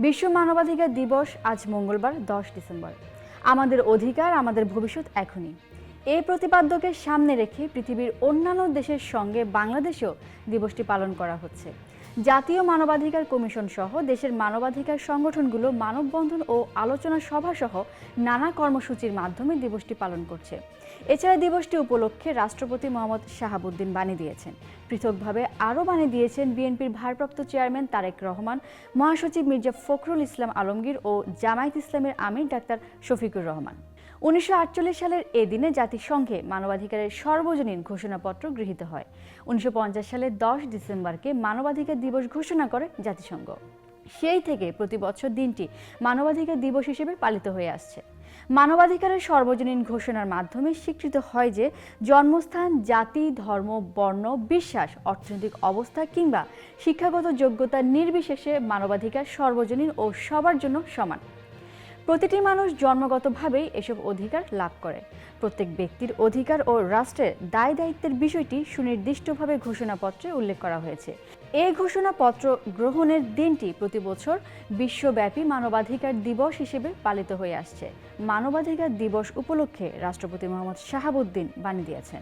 বিশ্ব মানবাধিকার দিবস আজ মঙ্গলবার 10 ডিসেম্বর। আমাদের অধিকার, আমাদের ভবিষ্যৎ এখনই। এই প্রতিপাদ্যকে সামনে রেখে পৃথিবীর অন্যান্য দেশের সঙ্গে বাংলাদেশেও দিবসটি পালন করা হচ্ছে। জাতীয় মানবাধিকার কমিশন সহ দেশের মানবাধিকার সংগঠনগুলো মানববন্ধন ও আলোচনা সভা সহ নানা কর্মসূচির মাধ্যমে দিবসটি পালন করছে। এছাড়া দিবসটি উপলক্ষে রাষ্ট্রপতি মোহাম্মদ শাহাবুদ্দিন বাণী দিয়েছেন। পৃথকভাবে আরও বাণী দিয়েছেন বিএনপির ভারপ্রাপ্ত চেয়ারম্যান তারেক রহমান, মহাসচিব মির্জা ফখরুল ইসলাম আলমগীর ও জামায়াত ইসলামের আমির ডাক্তার শফিকুর রহমান। 1948 সালের এ দিনে জাতিসংঘে মানবাধিকারের সর্বজনীন ঘোষণাপত্র গৃহীত হয়। 1950 সালের 10 ডিসেম্বরকে মানবাধিকার দিবস ঘোষণা করে জাতিসংঘ। সেই থেকে প্রতি বছর দিনটি মানবাধিকার দিবস হিসেবে পালিত হয়ে আসছে। মানবাধিকারের সর্বজনীন ঘোষণার মাধ্যমে স্বীকৃত হয় যে জন্মস্থান, জাতি, ধর্ম, বর্ণ, বিশ্বাস, অর্থনৈতিক অবস্থা কিংবা শিক্ষাগত যোগ্যতা নির্বিশেষে মানবাধিকার সর্বজনীন ও সবার জন্য সমান। প্রতিটি মানুষ জন্মগতভাবেই এসব অধিকার লাভ করে। প্রত্যেক ব্যক্তির অধিকার ও রাষ্ট্রের দায় দায়িত্বের বিষয়টি সুনির্দিষ্টভাবে ঘোষণাপত্রে উল্লেখ করা হয়েছে। এই ঘোষণাপত্র গ্রহণের দিনটি প্রতি বছর বিশ্বব্যাপী মানবাধিকার দিবস হিসেবে পালিত হয়ে আসছে। মানবাধিকার দিবস উপলক্ষে রাষ্ট্রপতি মোহাম্মদ শাহাবুদ্দিন বাণী দিয়েছেন।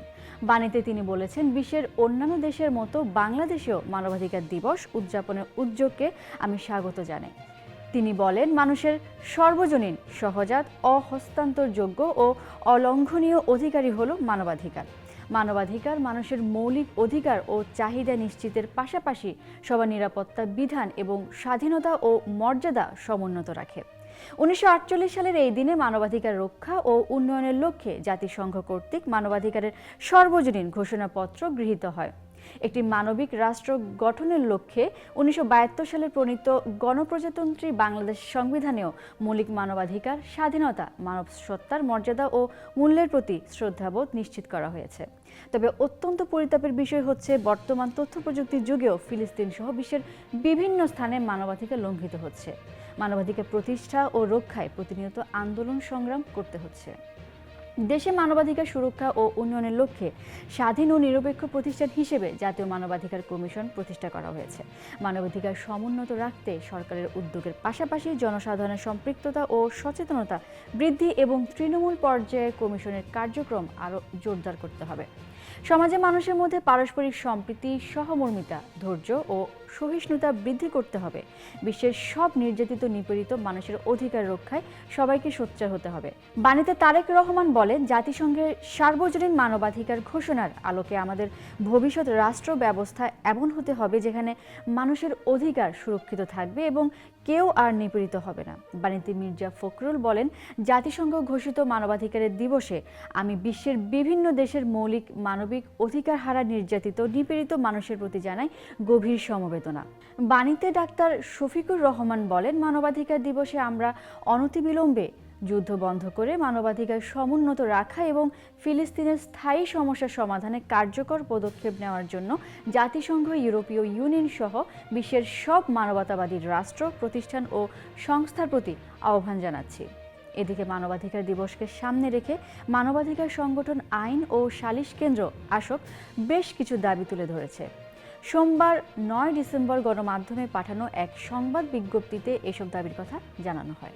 বাণীতে তিনি বলেছেন, বিশ্বের অন্যান্য দেশের মতো বাংলাদেশেও মানবাধিকার দিবস উদযাপনের উদ্যোগকে আমি স্বাগত জানাই। তিনি বলেন, মানুষের সর্বজনীন, সহজাত, অহস্তান্তরযোগ্য ও অলঙ্ঘনীয় অধিকারই হলো মানবাধিকার। মানবাধিকার মানুষের মৌলিক অধিকার ও চাহিদা নিশ্চিতের পাশাপাশি সবার নিরাপত্তা বিধান এবং স্বাধীনতা ও মর্যাদা সমুন্নত রাখে। 1948 সালের এই দিনে মানবাধিকার রক্ষা ও উন্নয়নের লক্ষ্যে জাতিসংঘ কর্তৃক মানবাধিকারের সর্বজনীন ঘোষণাপত্র গৃহীত হয়। একটি মানবিক রাষ্ট্র গঠনের লক্ষ্যে 1972 সালে প্রণীত গণপ্রজাতন্ত্রী বাংলাদেশ সংবিধানেও মৌলিক মানবাধিকার, স্বাধীনতা, মানব সত্তার মর্যাদা ও মূল্যের প্রতি শ্রদ্ধাবোধ নিশ্চিত করা হয়েছে। তবে অত্যন্ত পরিতাপের বিষয় হচ্ছে, বর্তমান তথ্য প্রযুক্তির যুগেও ফিলিস্তিন সহ বিশ্বের বিভিন্ন স্থানে মানবাধিকার লঙ্ঘিত হচ্ছে। মানবাধিকার প্রতিষ্ঠা ও রক্ষায় প্রতিনিয়ত আন্দোলন সংগ্রাম করতে হচ্ছে। দেশে মানবাধিকার সুরক্ষা ও উন্নয়নের লক্ষ্যে স্বাধীন ও নিরপেক্ষ প্রতিষ্ঠান হিসেবে জাতীয় মানবাধিকার কমিশন প্রতিষ্ঠা করা হয়েছে। মানবাধিকার সমুন্নত রাখতে সরকারের উদ্যোগের পাশাপাশি জনসাধারণের সম্পৃক্ততা ও সচেতনতা বৃদ্ধি এবং তৃণমূল পর্যায়ে কমিশনের কার্যক্রম আরও জোরদার করতে হবে। সমাজে মানুষের মধ্যে পারস্পরিক সম্প্রীতি, সহমর্মিতা, ধৈর্য ও সহিষ্ণুতা বৃদ্ধি করতে হবে। বিশ্বের সব নির্যাতিত, নিপীড়িত মানুষের অধিকার রক্ষায় সবাইকে সোচ্চার হতে হবে। বাণীতে তারেক রহমান বলেন, জাতিসংঘের সার্বজনীন মানবাধিকার ঘোষণার আলোকে আমাদের ভবিষ্যৎ রাষ্ট্র ব্যবস্থা এমন হতে হবে যেখানে মানুষের অধিকার সুরক্ষিত থাকবে এবং কেউ আর নিপীড়িত হবে না। বাণীতে মির্জা ফখরুল বলেন, জাতিসংঘ ঘোষিত মানবাধিকারের দিবসে আমি বিশ্বের বিভিন্ন দেশের মৌলিক মানবিক অধিকার হারা, নির্যাতিত, নিপীড়িত মানুষের প্রতি জানাই গভীর সমবেদনা। বাণীতে ডাক্তার শফিকুর রহমান বলেন, মানবাধিকার দিবসে আমরা অনতিবিলম্বে যুদ্ধ বন্ধ করে মানবাধিকার সমুন্নত রাখা এবং ফিলিস্তিনের স্থায়ী সমস্যা সমাধানে কার্যকর পদক্ষেপ নেওয়ার জন্য জাতিসংঘ, ইউরোপীয় ইউনিয়ন সহ বিশ্বের সব মানবতাবাদী রাষ্ট্র, প্রতিষ্ঠান ও সংস্থার প্রতি আহ্বান জানাচ্ছি। এদিকে মানবাধিকার দিবসকে সামনে রেখে মানবাধিকার সংগঠন আইন ও সালিশ কেন্দ্র ASOC বেশ কিছু দাবি তুলে ধরেছে। সোমবার 9 ডিসেম্বর গণমাধ্যমে পাঠানো এক সংবাদ বিজ্ঞপ্তিতে এসব দাবির কথা জানানো হয়।